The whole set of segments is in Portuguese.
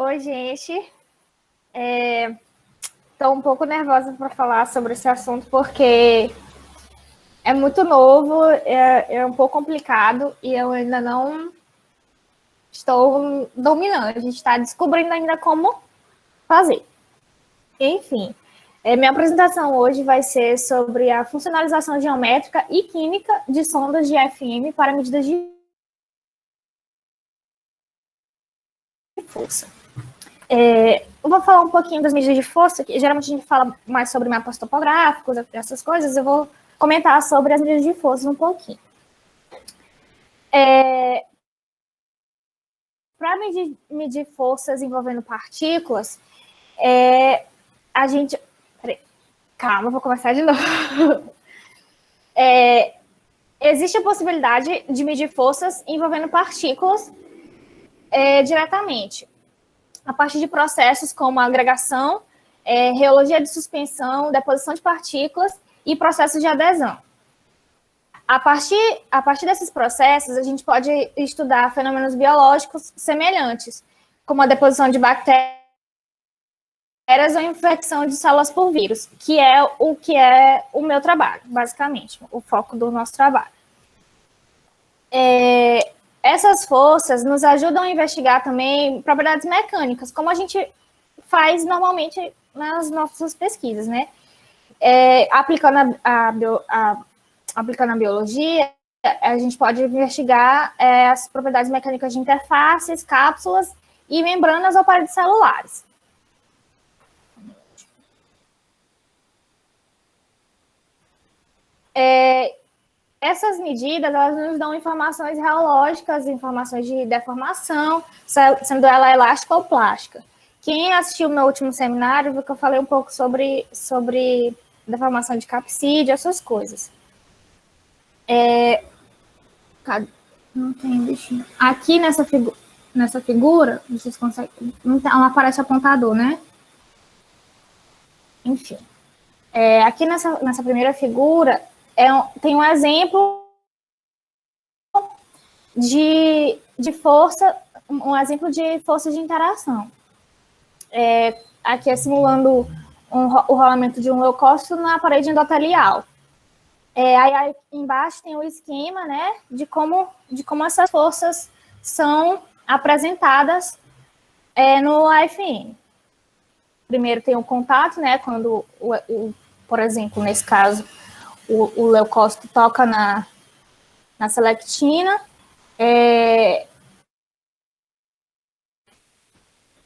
Oi, gente. Estou um pouco nervosa para falar sobre esse assunto porque é muito novo, é um pouco complicado e eu ainda não estou dominando. A gente está descobrindo ainda como fazer. Enfim, minha apresentação hoje vai ser sobre a funcionalização geométrica e química de sondas de FM para medidas de força. Eu vou falar um pouquinho das medidas de força, que geralmente a gente fala mais sobre mapas topográficos, essas coisas. Eu vou comentar sobre as medidas de força um pouquinho. Para medir forças envolvendo partículas, a gente... Calma, vou começar de novo. Existe a possibilidade de medir forças envolvendo partículas diretamente, a partir de processos como agregação, reologia de suspensão, deposição de partículas e processos de adesão. A partir desses processos, a gente pode estudar fenômenos biológicos semelhantes, como a deposição de bactérias ou infecção de células por vírus, que é o meu trabalho, basicamente, o foco do nosso trabalho. Essas forças nos ajudam a investigar também propriedades mecânicas, como a gente faz normalmente nas nossas pesquisas, né? Aplicando a biologia, a gente pode investigar as propriedades mecânicas de interfaces, cápsulas e membranas ou paredes celulares. Essas medidas, elas nos dão informações reológicas, informações de deformação, sendo ela elástica ou plástica. Quem assistiu o meu último seminário viu que eu falei um pouco sobre deformação de capsídeo, essas coisas. Não tem bichinho. Aqui nessa figura, vocês conseguem... Não aparece apontador, né? Enfim. Aqui nessa primeira figura, tem um exemplo de força, um exemplo de força de interação. Aqui é simulando o rolamento de um leucócito na parede endotelial. Aí embaixo tem o esquema, né, de como essas forças são apresentadas no AFM. Primeiro tem o contato, né, quando, por exemplo, nesse caso, o leucócito toca na selectina.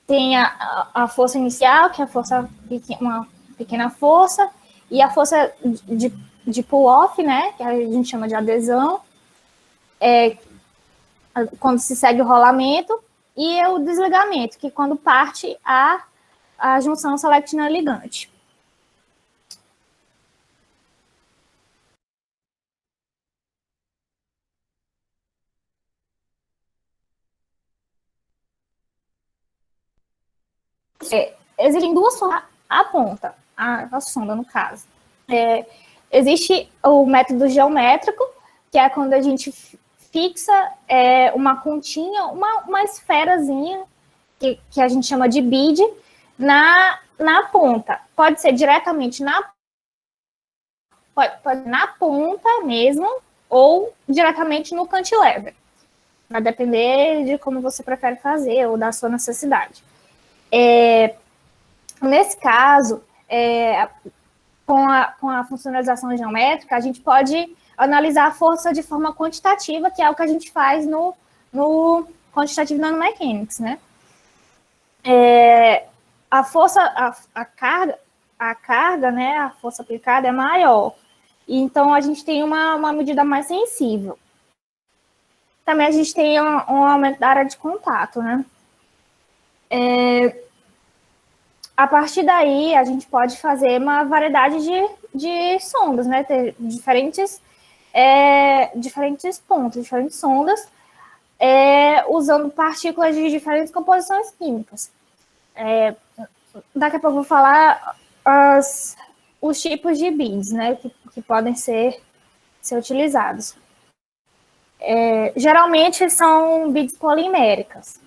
Tem a força inicial, que é uma pequena força, e a força de pull-off, né, que a gente chama de adesão, quando se segue o rolamento, e o desligamento, que é quando parte a junção selectina-ligante. Existem duas formas à ponta, a sonda, no caso. Existe o método geométrico, que é quando a gente fixa uma continha, uma esferazinha, que a gente chama de bead, na ponta. Pode ser diretamente pode na ponta mesmo, ou diretamente no cantilever. Vai depender de como você prefere fazer, ou da sua necessidade. Nesse caso, com a funcionalização geométrica, a gente pode analisar a força de forma quantitativa, que é o que a gente faz no Quantitative Nanomechanics, né? A força, a carga, né, a força aplicada é maior. Então, a gente tem uma medida mais sensível. Também a gente tem um aumento da área de contato, né? A partir daí, a gente pode fazer uma variedade de sondas, né? Ter diferentes pontos, diferentes sondas, usando partículas de diferentes composições químicas. Daqui a pouco eu vou falar os tipos de beads, né? Que podem ser utilizados. Geralmente são beads poliméricas.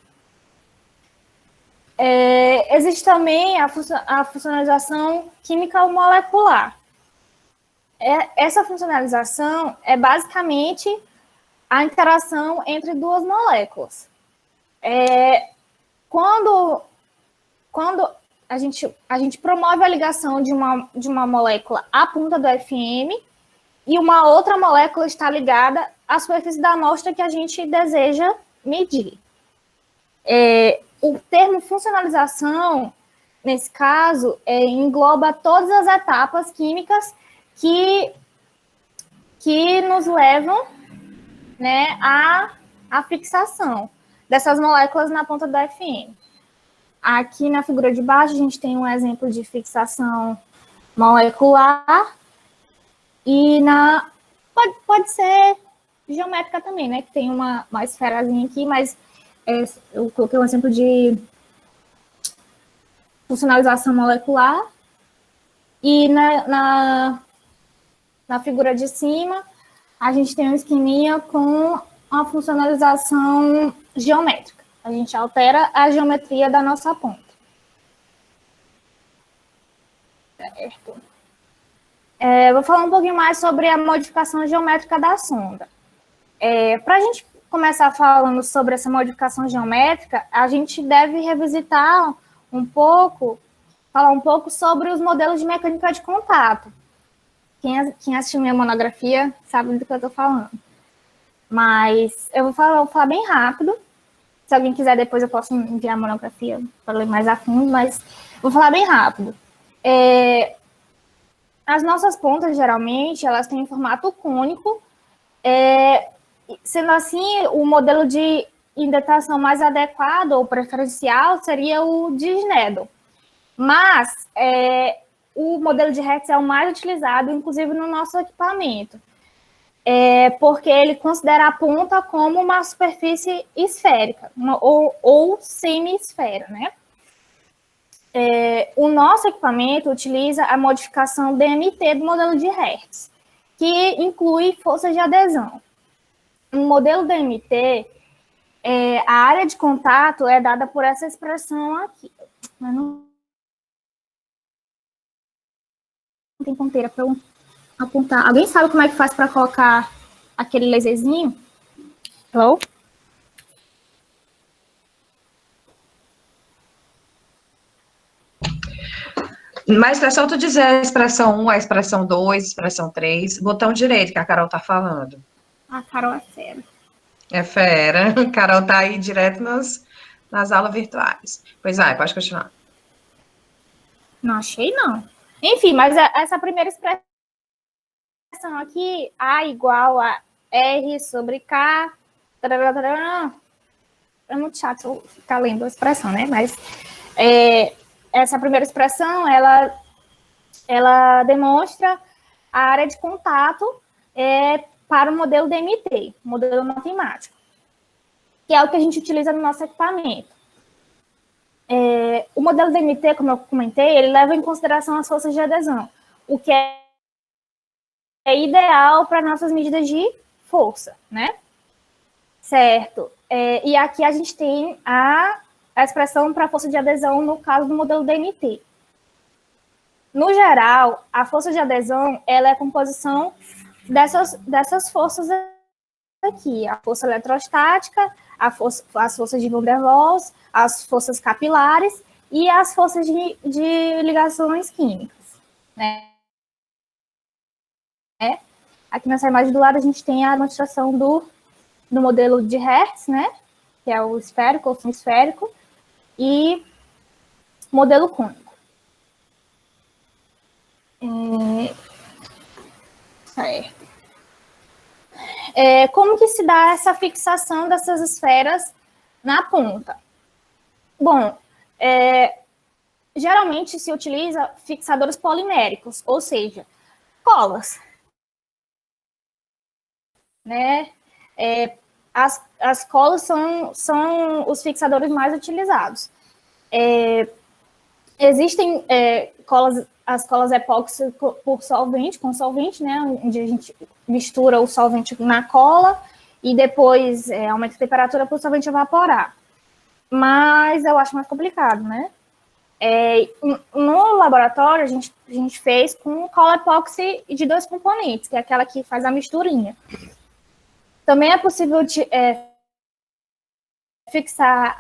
Existe também a funcionalização química molecular. Essa funcionalização é basicamente a interação entre duas moléculas. Quando a gente promove a ligação de uma molécula à ponta do FM e uma outra molécula está ligada à superfície da amostra que a gente deseja medir. O termo funcionalização, nesse caso, engloba todas as etapas químicas que nos levam, né, à fixação dessas moléculas na ponta do FM. Aqui na figura de baixo, a gente tem um exemplo de fixação molecular e pode ser geométrica também, né, que tem uma esferazinha aqui, mas eu coloquei um exemplo de funcionalização molecular. E na figura de cima, a gente tem um esqueminha com a funcionalização geométrica. A gente altera a geometria da nossa ponta. Certo. Vou falar um pouquinho mais sobre a modificação geométrica da sonda. Para a gente começar falando sobre essa modificação geométrica, a gente deve revisitar falar um pouco sobre os modelos de mecânica de contato. Quem assistiu minha monografia sabe do que eu estou falando. Mas eu vou falar bem rápido. Se alguém quiser, depois eu posso enviar a monografia para ler mais a fundo, mas vou falar bem rápido. As nossas pontas, geralmente, elas têm formato cônico. Sendo assim, o modelo de indentação mais adequado ou preferencial seria o de Schneidel. Mas o modelo de Hertz é o mais utilizado, inclusive no nosso equipamento, porque ele considera a ponta como uma superfície esférica, ou semi-esfera, né? O nosso equipamento utiliza a modificação DMT do modelo de Hertz, que inclui forças de adesão. No modelo DMT, a área de contato é dada por essa expressão aqui. Mas não tem ponteira para eu apontar. Alguém sabe como é que faz para colocar aquele laserzinho? Hello? Mas é só tu dizer a expressão 1, a expressão 2, a expressão 3, botão direito que a Carol tá falando. A Carol é fera. É fera. A Carol tá aí direto nas aulas virtuais. Pois pode continuar. Não achei, não. Enfim, mas essa primeira expressão aqui, A igual a R sobre K, é muito chato ficar lendo a expressão, né? Mas essa primeira expressão, ela demonstra a área de contato para o modelo DMT, modelo matemático, que é o que a gente utiliza no nosso equipamento. O modelo DMT, como eu comentei, ele leva em consideração as forças de adesão, o que é ideal para nossas medidas de força, né? Certo. E aqui a gente tem a expressão para força de adesão no caso do modelo DMT. No geral, a força de adesão ela é a composição dessas forças aqui, a força eletrostática, as forças de Van der Waals, as forças capilares e as forças de ligações químicas, né? Aqui nessa imagem do lado a gente tem a demonstração do modelo de Hertz, né? Que é o esférico ou semi-esférico, e modelo cônico. Certo. Como que se dá essa fixação dessas esferas na ponta? Bom, geralmente se utiliza fixadores poliméricos, ou seja, colas, né? As colas são os fixadores mais utilizados. Existem as colas epóxi com solvente, né? Onde a gente mistura o solvente na cola e depois aumenta a temperatura para o solvente evaporar. mas eu acho mais complicado, né? No laboratório, a gente fez com cola epóxi de 2 componentes, que é aquela que faz a misturinha. Também é possível fixar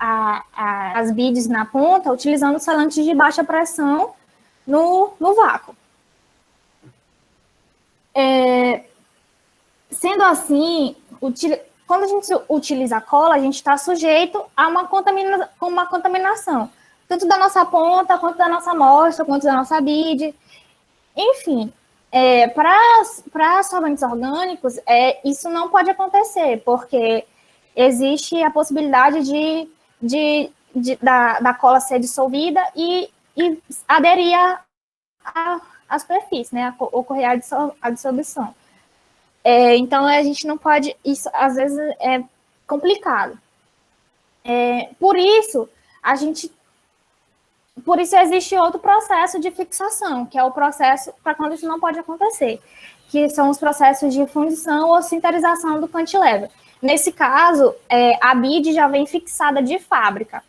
as beads na ponta utilizando selantes de baixa pressão no vácuo. Sendo assim, quando a gente utiliza a cola, a gente está sujeito a uma contaminação, tanto da nossa ponta, quanto da nossa amostra, quanto da nossa bead. Enfim, para solventes orgânicos, isso não pode acontecer, porque existe a possibilidade da cola ser dissolvida e aderir à superfície, né? Ocorrer a dissolução. Então, a gente não pode... Isso, às vezes, é complicado. Por isso existe outro processo de fixação, que é o processo para quando isso não pode acontecer, que são os processos de fundição ou sinterização do cantilever. Nesse caso, a bead já vem fixada de fábrica.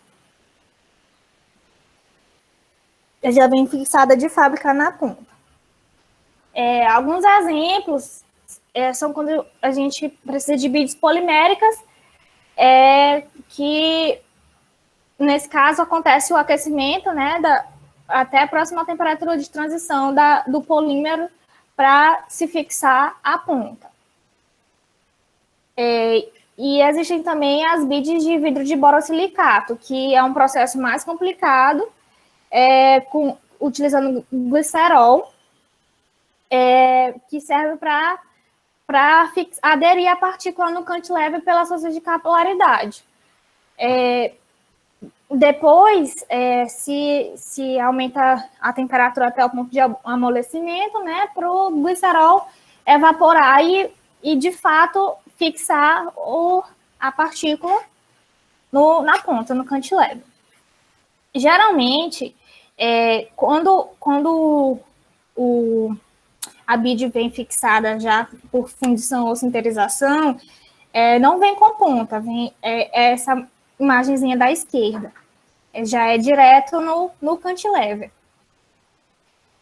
Já vem fixada de fábrica na ponta. Alguns exemplos são quando a gente precisa de beads poliméricas, que nesse caso acontece o aquecimento, né, até a próxima temperatura de transição do polímero para se fixar a ponta. E existem também as beads de vidro de borosilicato, que é um processo mais complicado, utilizando glicerol, que serve para aderir a partícula no cantilever pelas forças de capilaridade. Depois, se aumenta a temperatura até o ponto de amolecimento, né, para o glicerol evaporar e, de fato, fixar a partícula na ponta, no cantilever. Geralmente, quando a bead vem fixada já por fundição ou sinterização, não vem com ponta, vem essa imagenzinha da esquerda. Já é direto no cantilever.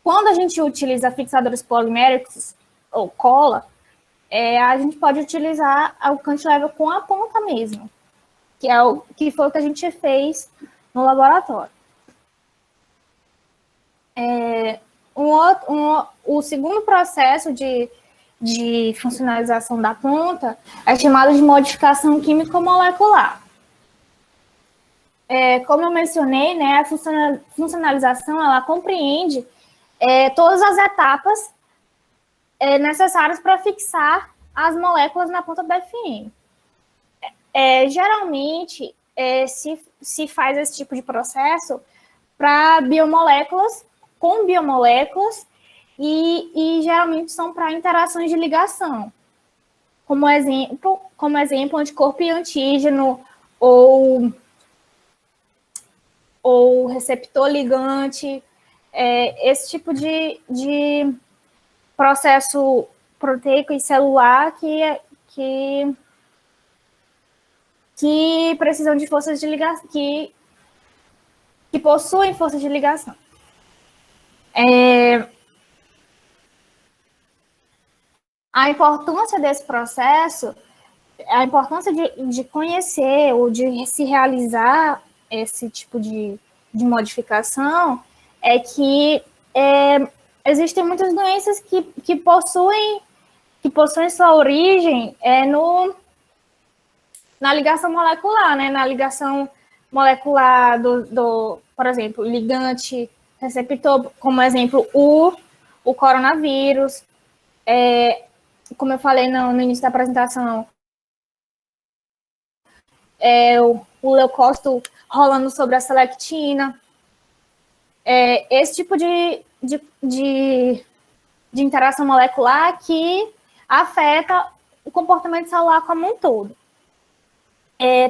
Quando a gente utiliza fixadores poliméricos ou cola, a gente pode utilizar o cantilever com a ponta mesmo, que foi o que a gente fez no laboratório. O segundo processo de funcionalização da ponta é chamado de modificação químico-molecular. Como eu mencionei, né, a funcionalização ela compreende todas as etapas necessárias para fixar as moléculas na ponta do FM. Geralmente, se faz esse tipo de processo para biomoléculas, com biomoléculas, e geralmente são para interações de ligação, como exemplo anticorpo e antígeno, ou receptor ligante, esse tipo de processo proteico e celular que precisam de forças de ligação, que possuem forças de ligação. A importância desse processo, a importância de conhecer ou de se realizar esse tipo de modificação é que existem muitas doenças que possuem sua origem na ligação molecular, né? Na ligação molecular por exemplo, ligante receptor, como exemplo, o coronavírus, como eu falei no início da apresentação, o leucócito rolando sobre a selectina. Esse tipo de interação molecular que afeta o comportamento celular como um todo.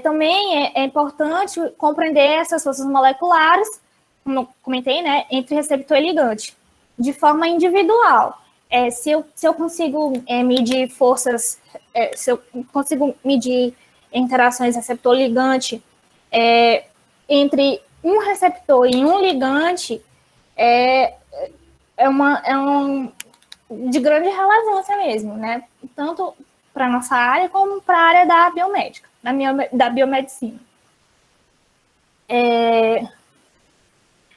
Também é importante compreender essas forças moleculares, como eu comentei, né, entre receptor e ligante, de forma individual. Se eu consigo medir forças, se eu consigo medir interações receptor-ligante entre um receptor e um ligante é de grande relevância mesmo, né? Tanto para a nossa área como para a área da biomédica, da biomedicina.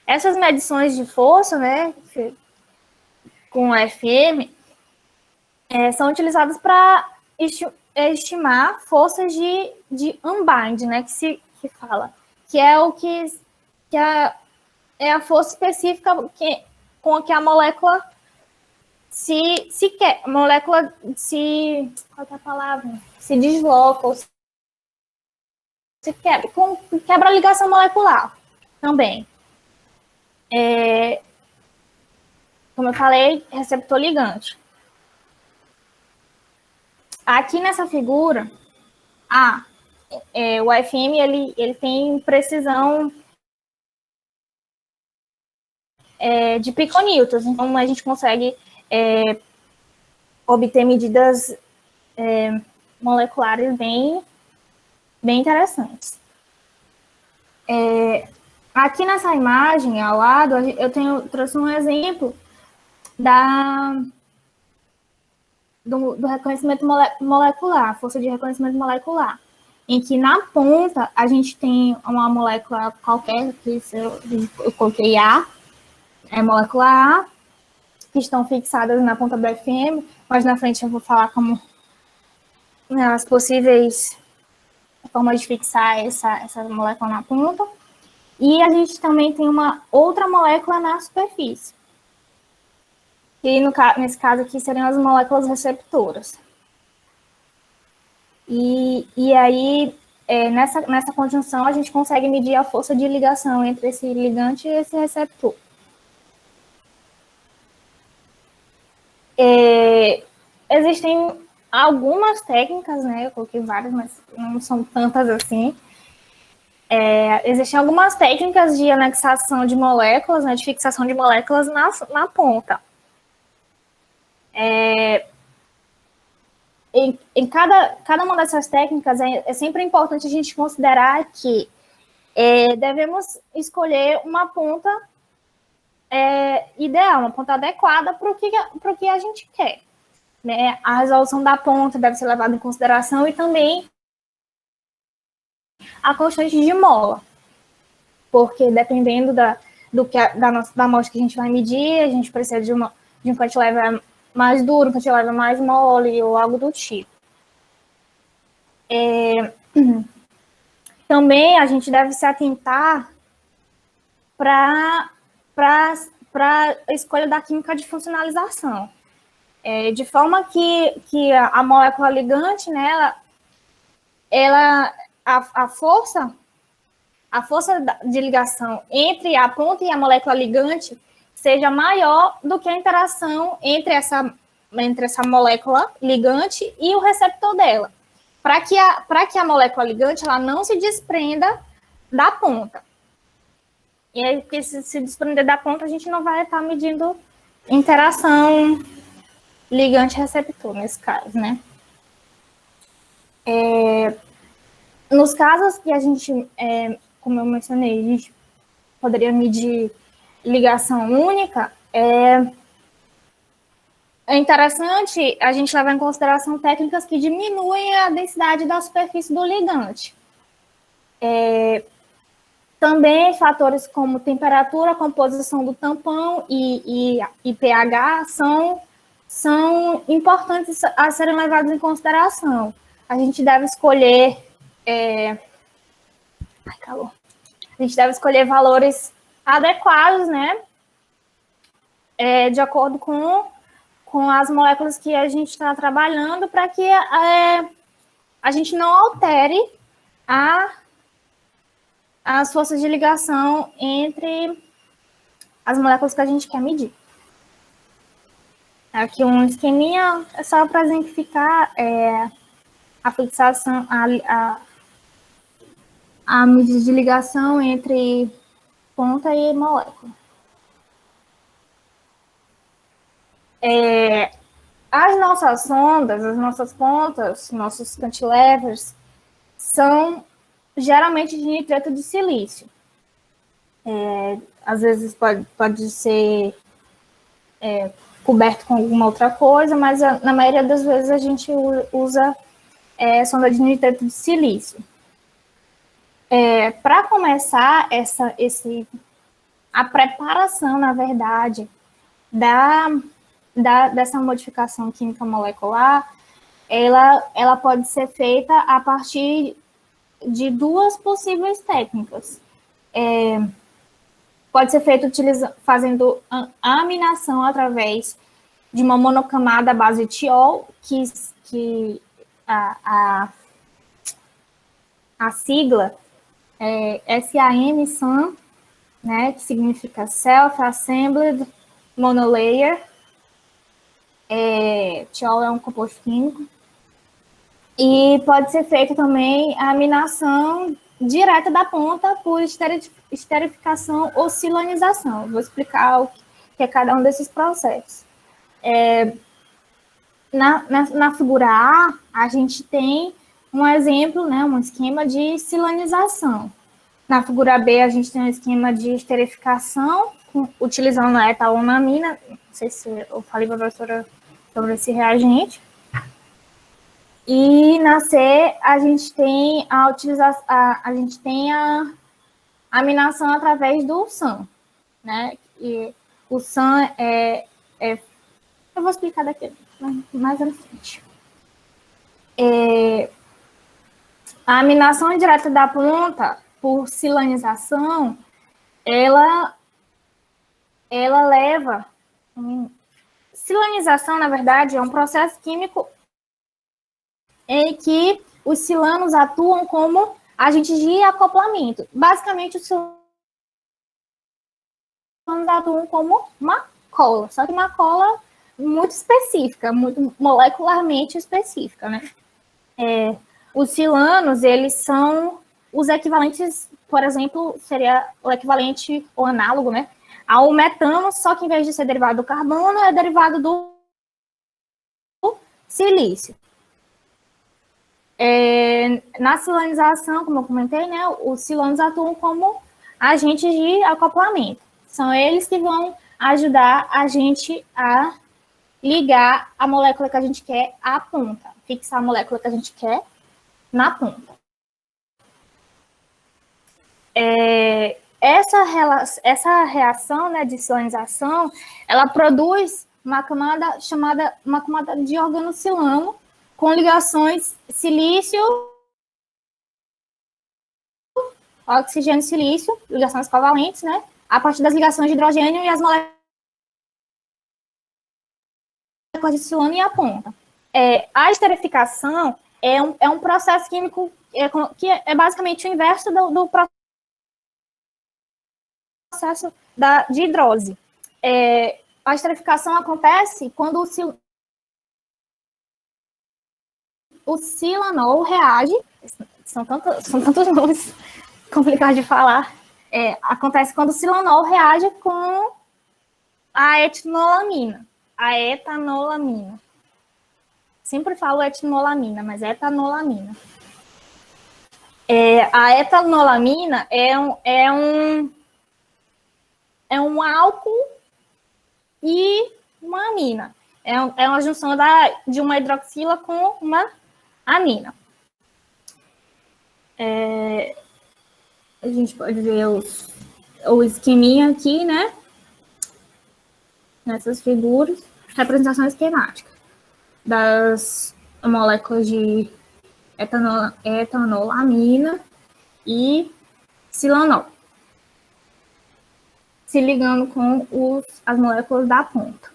Essas medições de força, né, com FM, são utilizadas para estimar forças de unbind, né, que fala, que é o que é a força específica com que a molécula se quer, a molécula qual é a palavra? Se desloca, ou se quebra, quebra a ligação molecular também. Como eu falei, receptor ligante. Aqui nessa figura, o FM ele tem precisão de piconewtons, então a gente consegue obter medidas moleculares bem interessantes. Aqui nessa imagem, ao lado, eu trouxe um exemplo do reconhecimento molecular, força de reconhecimento molecular, em que na ponta a gente tem uma molécula qualquer, que eu coloquei A, molécula A, que estão fixadas na ponta do FM, mas na frente eu vou falar como as possíveis formas de fixar essa molécula na ponta. E a gente também tem uma outra molécula na superfície, que nesse caso aqui seriam as moléculas receptoras. E aí, nessa conjunção, a gente consegue medir a força de ligação entre esse ligante e esse receptor. Existem algumas técnicas, né? Eu coloquei várias, mas não são tantas assim. Existem algumas técnicas de anexação de moléculas, né, de fixação de moléculas na ponta. Em cada uma dessas técnicas, é sempre importante a gente considerar que devemos escolher uma ponta ideal, uma ponta adequada para o que a gente quer. Né? A resolução da ponta deve ser levada em consideração e também a constante de mola, porque dependendo da amostra que a gente vai medir, a gente precisa de um cantilever mais duro, um cantilever mais mole ou algo do tipo. Também a gente deve se atentar para a escolha da química de funcionalização, de forma que a molécula ligante, né, a força de ligação entre a ponta e a molécula ligante seja maior do que a interação entre essa molécula ligante e o receptor dela, para que a molécula ligante ela não se desprenda da ponta. E aí, porque se desprender da ponta, a gente não vai estar medindo interação ligante-receptor, nesse caso, né? Nos casos que a gente, como eu mencionei, a gente poderia medir ligação única, é interessante a gente levar em consideração técnicas que diminuem a densidade da superfície do ligante. Também fatores como temperatura, composição do tampão e pH são importantes a serem levados em consideração. A gente deve escolher A gente deve escolher valores adequados, né? De acordo com as moléculas que a gente está trabalhando, para que a gente não altere as forças de ligação entre as moléculas que a gente quer medir. Aqui um esqueminha, é só para exemplificar a fixação, a medida de ligação entre ponta e molécula. As nossas sondas, as nossas pontas, nossos cantilevers, são geralmente de nitreto de silício. Às vezes pode ser coberto com alguma outra coisa, mas na maioria das vezes a gente usa sonda de nitrato de silício. Para começar a preparação, na verdade, dessa modificação química molecular, ela pode ser feita a partir de duas possíveis técnicas. Pode ser feito fazendo a aminação através de uma monocamada à base de tiol, que a sigla é SAM, né, que significa Self-Assembled Monolayer. Tiol é um composto químico. E pode ser feita também a aminação direta da ponta por esterificação ou silanização. Vou explicar o que é cada um desses processos. Na figura A, a gente tem um exemplo, né, um esquema de silanização. Na figura B, a gente tem um esquema de esterificação, utilizando a etalonamina. Não sei se eu falei para a professora sobre esse reagente. E na C, a gente tem a aminação através do SAM, né? E o SAM eu vou explicar daqui mais à frente. A aminação direta da ponta por silanização, ela leva... Silanização, na verdade, é um processo químico em que os silanos atuam como agentes de acoplamento. Basicamente, os silanos atuam como uma cola, só que uma cola muito específica, muito molecularmente específica, né? Os silanos, eles são os equivalentes, por exemplo, seria o equivalente, ou análogo, né, ao metano, só que em vez de ser derivado do carbono, é derivado do silício. Na silanização, como eu comentei, né, os silanos atuam como agentes de acoplamento. São eles que vão ajudar a gente a ligar a molécula que a gente quer à ponta, fixar a molécula que a gente quer na ponta. Essa reação, né, de silanização, ela produz uma camada de organosilano com ligações silício, oxigênio e silício, ligações covalentes, né, a partir das ligações de hidrogênio e as moléculas de silano e a ponta. A esterificação é um processo químico que é basicamente o inverso do processo de hidrólise. A esterificação acontece quando o silanol reage, são tantos nomes complicados de falar, acontece quando o silanol reage com a etanolamina, a etanolamina. Sempre falo etanolamina, mas é etanolamina. A etanolamina é um álcool e uma amina. É uma junção de uma hidroxila com uma amina. A gente pode ver o esqueminha aqui, né? Nessas figuras, representação esquemática das moléculas de etanolamina e silanol, se ligando com as moléculas da ponta.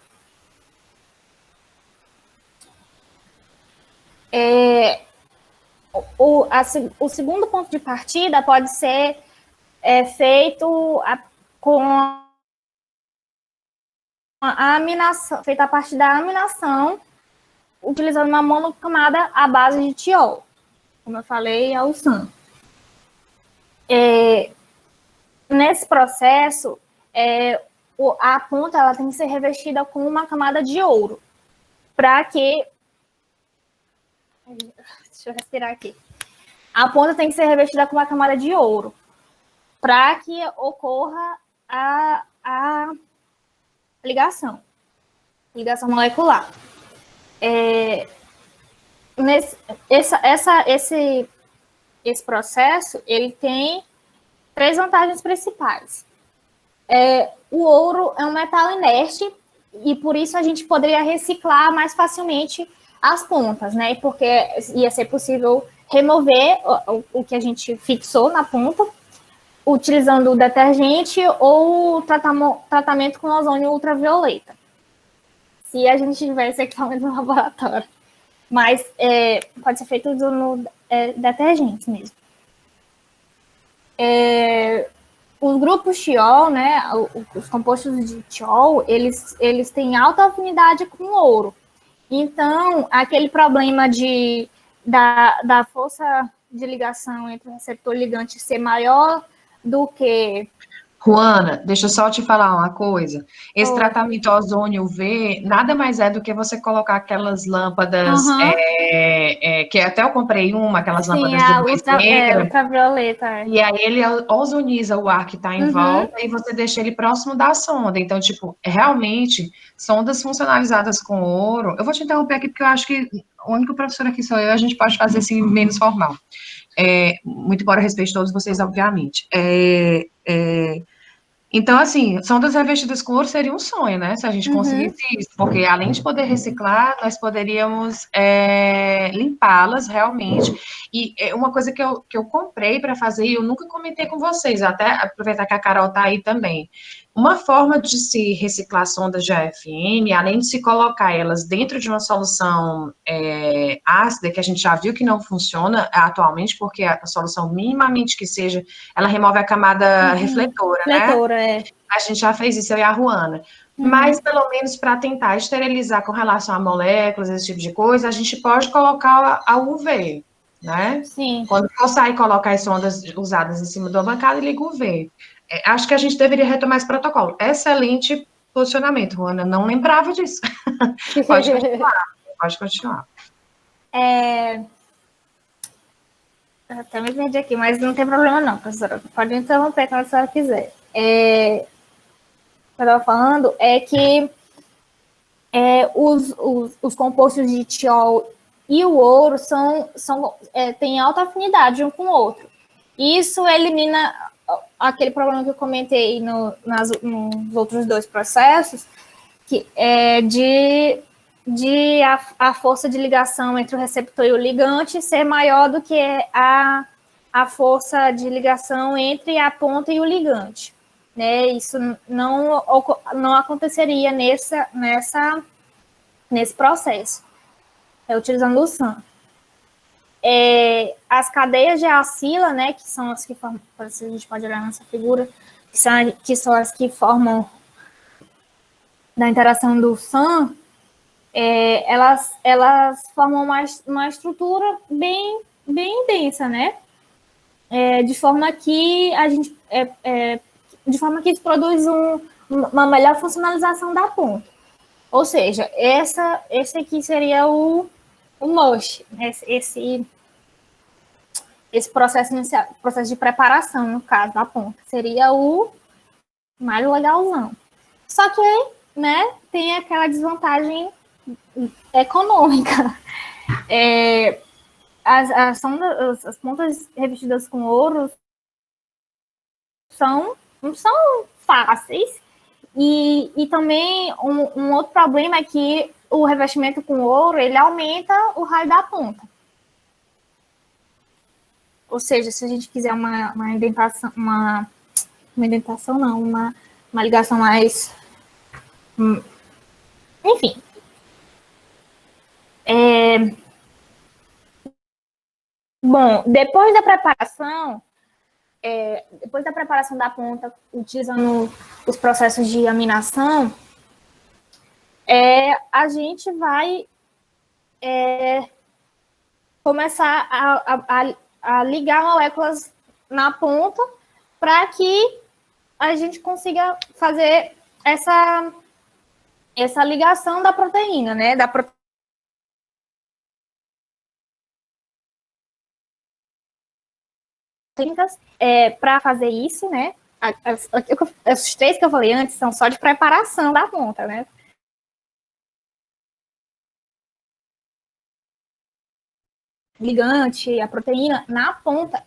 O segundo ponto de partida pode ser feito com a aminação, feita a partir da aminação, utilizando uma monocamada à base de tiol. Como eu falei, é o SAM. Nesse processo, a ponta ela tem que ser revestida com uma camada de ouro, para que... Deixa eu respirar aqui. A ponta tem que ser revestida com uma camada de ouro, para que ocorra a ligação molecular. Esse processo, ele tem 3 vantagens principais. O ouro é um metal inerte e por isso a gente poderia reciclar mais facilmente as pontas, né? Porque ia ser possível remover o que a gente fixou na ponta, utilizando o detergente ou tratamento com ozônio ultravioleta, se a gente tivesse equipamento no laboratório. Mas pode ser feito no detergente mesmo. Os grupos tiol, né, os compostos de tiol, eles têm alta afinidade com o ouro. Então, aquele problema da força de ligação entre o receptor e o ligante ser maior do que... Juana, deixa eu só te falar uma coisa. Esse tratamento ozônio UV nada mais é do que você colocar aquelas lâmpadas, que até eu comprei aquelas lâmpadas de luz negra. Ultravioleta. E aí ele ozoniza o ar que está em volta e você deixa ele próximo da sonda. Então, tipo, realmente, sondas funcionalizadas com ouro... Eu vou te interromper aqui porque eu acho que o único professor aqui sou eu, a gente pode fazer assim menos formal. Muito embora eu respeite todos vocês, obviamente. Então, assim, sondas revestidas com ouro seria um sonho, né? Se a gente conseguisse isso, porque além de poder reciclar, nós poderíamos limpá-las realmente. E uma coisa que eu comprei para fazer, e eu nunca comentei com vocês, até aproveitar que a Carol está aí também. Uma forma de se reciclar sondas de AFM, além de se colocar elas dentro de uma solução ácida, que a gente já viu que não funciona atualmente, porque a solução minimamente que seja, ela remove a camada refletora, né? A gente já fez isso, eu e a Ruana. Mas, pelo menos, para tentar esterilizar com relação a moléculas, esse tipo de coisa, a gente pode colocar a UV, né? Sim. Quando for sair e colocar as sondas usadas em cima da bancada, liga o UV. Acho que a gente deveria retomar esse protocolo. Excelente posicionamento, Ruana. Não lembrava disso. Pode continuar. Eu até me perdi aqui, mas não tem problema não, professora. Pode interromper quando a senhora quiser. O que eu estava falando é que os compostos de tiol e o ouro têm alta afinidade um com o outro. Isso elimina aquele problema que eu comentei nos outros 2 processos, que é de a força de ligação entre o receptor e o ligante ser maior do que a força de ligação entre a ponta e o ligante. Né? Isso não aconteceria nesse processo, utilizando o SAM. As cadeias de acila, né, que são as que formam, a gente pode olhar nessa figura, que são as que formam da interação do SAM, elas formam uma estrutura bem densa, né? De forma que isso produz uma melhor funcionalização da ponta. Ou seja, esse aqui seria o MUSH, esse processo inicial, processo de preparação, no caso da ponta, seria o mais legalzão. Só que, né, tem aquela desvantagem econômica. As pontas revestidas com ouro não são fáceis. E também um outro problema é que o revestimento com ouro, ele aumenta o raio da ponta. Ou seja, se a gente quiser uma indentação, uma indentação não, uma ligação mais... Enfim. Bom, depois da preparação da ponta, utilizando os processos de aminação, a gente vai começar a ligar moléculas na ponta para que a gente consiga fazer essa ligação da proteína, né? Da proteína técnicas para fazer isso, né? Os 3 que eu falei antes são só de preparação da ponta, né? Ligante, a proteína, na ponta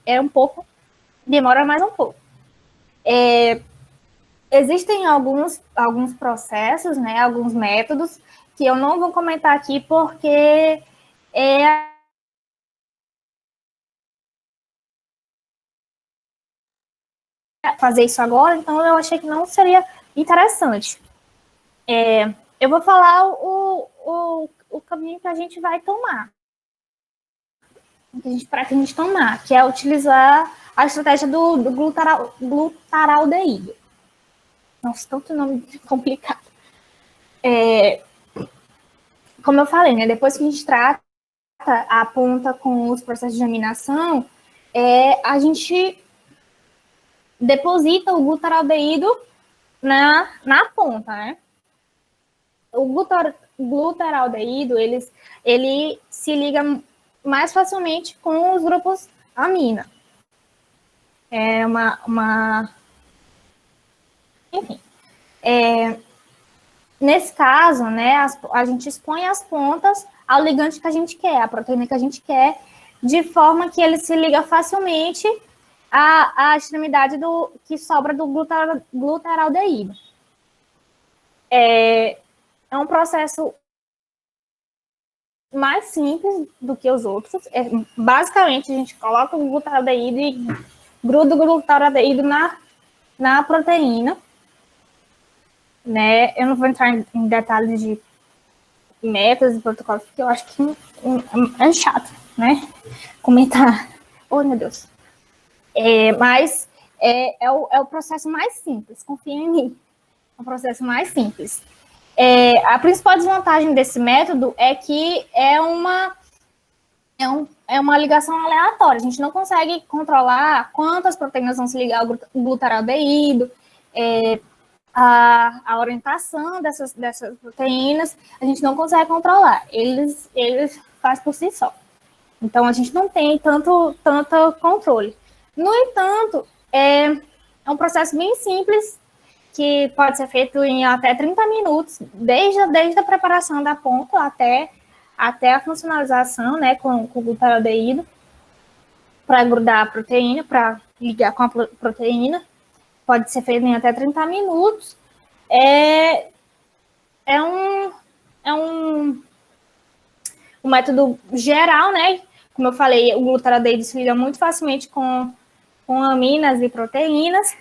demora mais um pouco. Existem alguns processos, né, alguns métodos, que eu não vou comentar aqui porque fazer isso agora, então eu achei que não seria interessante. Eu vou falar o caminho que a gente vai tomar, que a gente pretende tomar, que é utilizar a estratégia do glutaraldeído. Nossa, tanto nome complicado. Como eu falei, né, depois que a gente trata a ponta com os processos de aminação, a gente deposita o glutaraldeído na ponta, né? O glutaraldeído, ele se liga mais facilmente com os grupos amina. Enfim. Nesse caso, né, a gente expõe as pontas ao ligante que a gente quer, a proteína que a gente quer, de forma que ele se liga facilmente à extremidade que sobra do glutaraldeído. É um processo mais simples do que os outros. Basicamente, a gente coloca o glutaraldeído e gruda o glutaraldeído na proteína. Né? Eu não vou entrar em detalhes de métodos e protocolos, porque eu acho que é chato, né? Comentar. Oh, meu Deus. Mas é o processo mais simples, confia em mim. É o processo mais simples. A principal desvantagem desse método é que é uma ligação aleatória. A gente não consegue controlar quantas proteínas vão se ligar ao glutaraldeído, a orientação dessas proteínas, a gente não consegue controlar. Eles fazem por si só. Então, a gente não tem tanto controle. No entanto, é um processo bem simples, que pode ser feito em até 30 minutos, desde a preparação da ponta até a funcionalização, né, com o glutaraldeído, para grudar a proteína, para ligar com a proteína. Pode ser feito em até 30 minutos. Um método geral, né? Como eu falei, o glutaraldeído se liga muito facilmente com aminas e proteínas.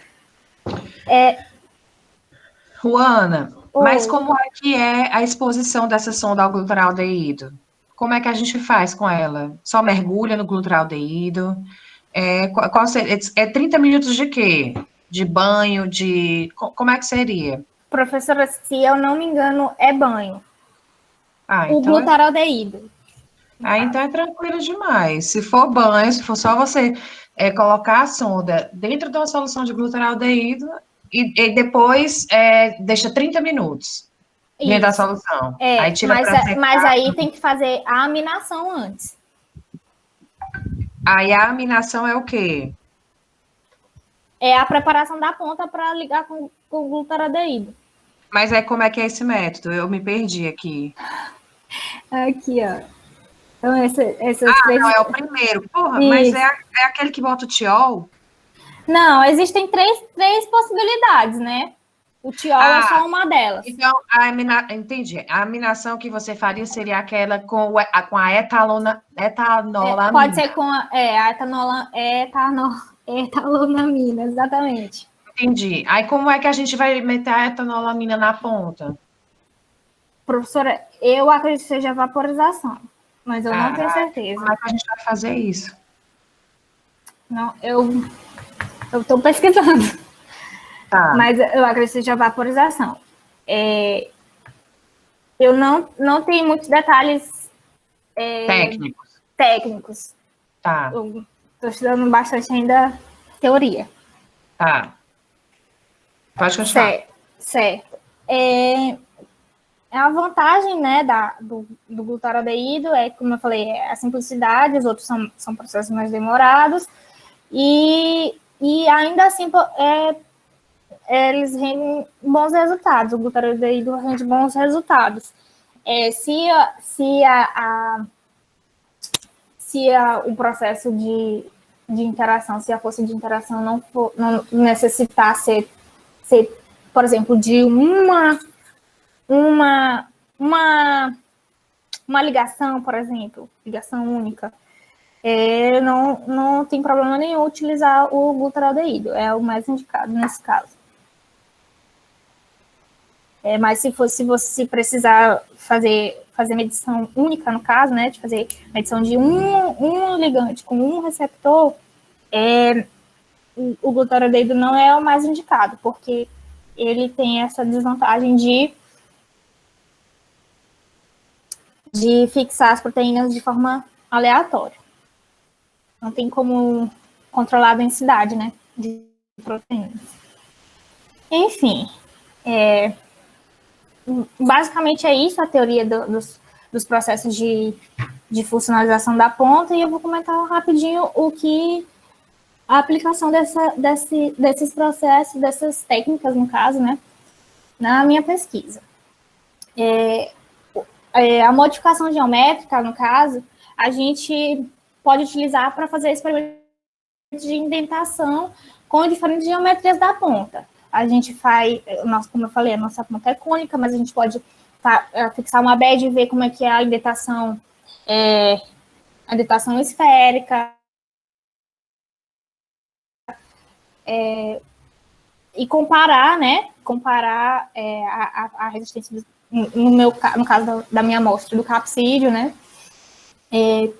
Juana, mas como é que é a exposição dessa sonda ao glutaraldeído? Como é que a gente faz com ela? Só mergulha no glutaraldeído? É 30 minutos de quê? De banho, como é que seria? Professora, se eu não me engano, é banho. O então glutaraldeído. Então é tranquilo demais. Se for banho, se for só você colocar a sonda dentro de uma solução de glutaraldeído e depois deixa 30 minutos dentro da solução. Aí tira mas aí tem que fazer a aminação antes. Aí a aminação é o quê? É a preparação da ponta para ligar com o glutaraldeído. Mas como é que é esse método? Eu me perdi aqui. Aqui, ó. Então, essas três... não, é o primeiro. Porra, mas é aquele que bota o tiol? Não, existem três possibilidades, né? O tiol é só uma delas. Então, entendi. A aminação que você faria seria aquela com a etanolamina. Pode ser com a etalonamina, exatamente. Entendi. Aí, como é que a gente vai meter a etanolamina na ponta? Professora, eu acredito que seja vaporização, mas eu não tenho certeza. Como é que a gente vai fazer isso? Não, eu estou pesquisando. Tá. Mas eu acredito que seja vaporização. Eu não tenho muitos detalhes técnicos. Tá. Eu estou estudando bastante ainda teoria. Tá. Pode continuar. Certo. A vantagem, né, do glutaraldeído como eu falei, a simplicidade, os outros são processos mais demorados, E ainda assim, eles rendem bons resultados, o glutarodeído rende bons resultados. O processo de interação, se a força de interação não necessitar ser, por exemplo, de uma ligação, por exemplo, ligação única, não tem problema nenhum utilizar o glutarodeído, é o mais indicado nesse caso. Mas se você precisar fazer medição única, no caso, né, de fazer medição de um ligante com um receptor, o glutarodeído não é o mais indicado, porque ele tem essa desvantagem de fixar as proteínas de forma aleatória. Não tem como controlar a densidade, né, de proteínas. Enfim, basicamente é isso a teoria dos processos de funcionalização da ponta, e eu vou comentar rapidinho a aplicação desses processos, dessas técnicas, no caso, né, na minha pesquisa. A modificação geométrica, no caso, a gente pode utilizar para fazer experimentos de indentação com diferentes geometrias da ponta. A gente faz, como eu falei, a nossa ponta é cônica, mas a gente pode fixar uma bed e ver como é que é a indentação esférica. E comparar, né? A resistência, no caso da minha amostra, do capsídeo, né?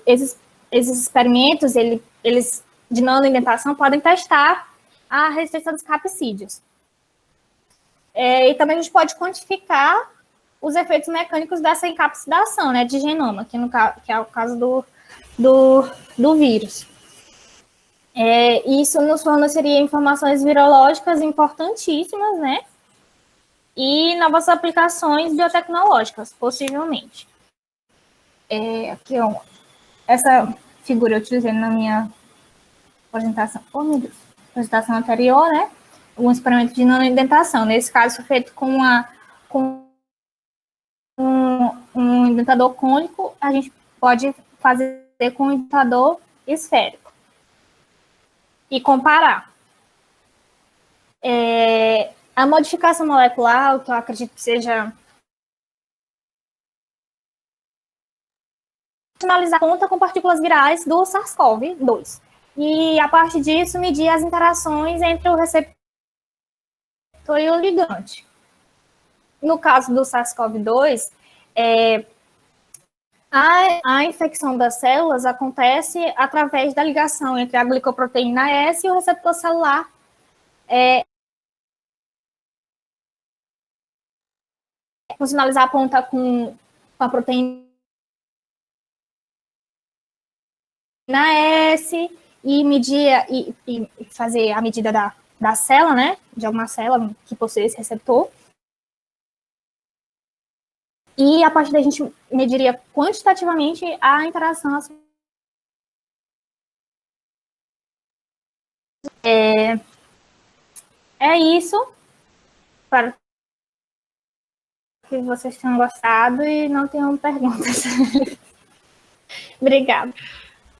Esses experimentos, eles de nanoindentação podem testar a resistência dos capsídeos. E também a gente pode quantificar os efeitos mecânicos dessa encapsidação, né, de genoma, que é o caso do vírus. Isso nos forneceria informações virológicas importantíssimas, né, e novas aplicações biotecnológicas, possivelmente. Aqui, essa figura eu utilizei na minha apresentação, apresentação anterior, né, um experimento de nanoindentação. Nesse caso, foi feito com um indentador cônico, a gente pode fazer com um indentador esférico e comparar. A modificação molecular, que eu acredito que seja analisar a ponta com partículas virais do SARS-CoV-2. E, a partir disso, medir as interações entre o receptor e o ligante. No caso do SARS-CoV-2, a infecção das células acontece através da ligação entre a glicoproteína S e o receptor celular. Funcionalizar a ponta com a proteína S e medir e fazer a medida da célula, né? De alguma célula que possui esse receptor. E a partir daí a gente mediria quantitativamente a interação. É isso. Espero que vocês tenham gostado e não tenham perguntas. Obrigada.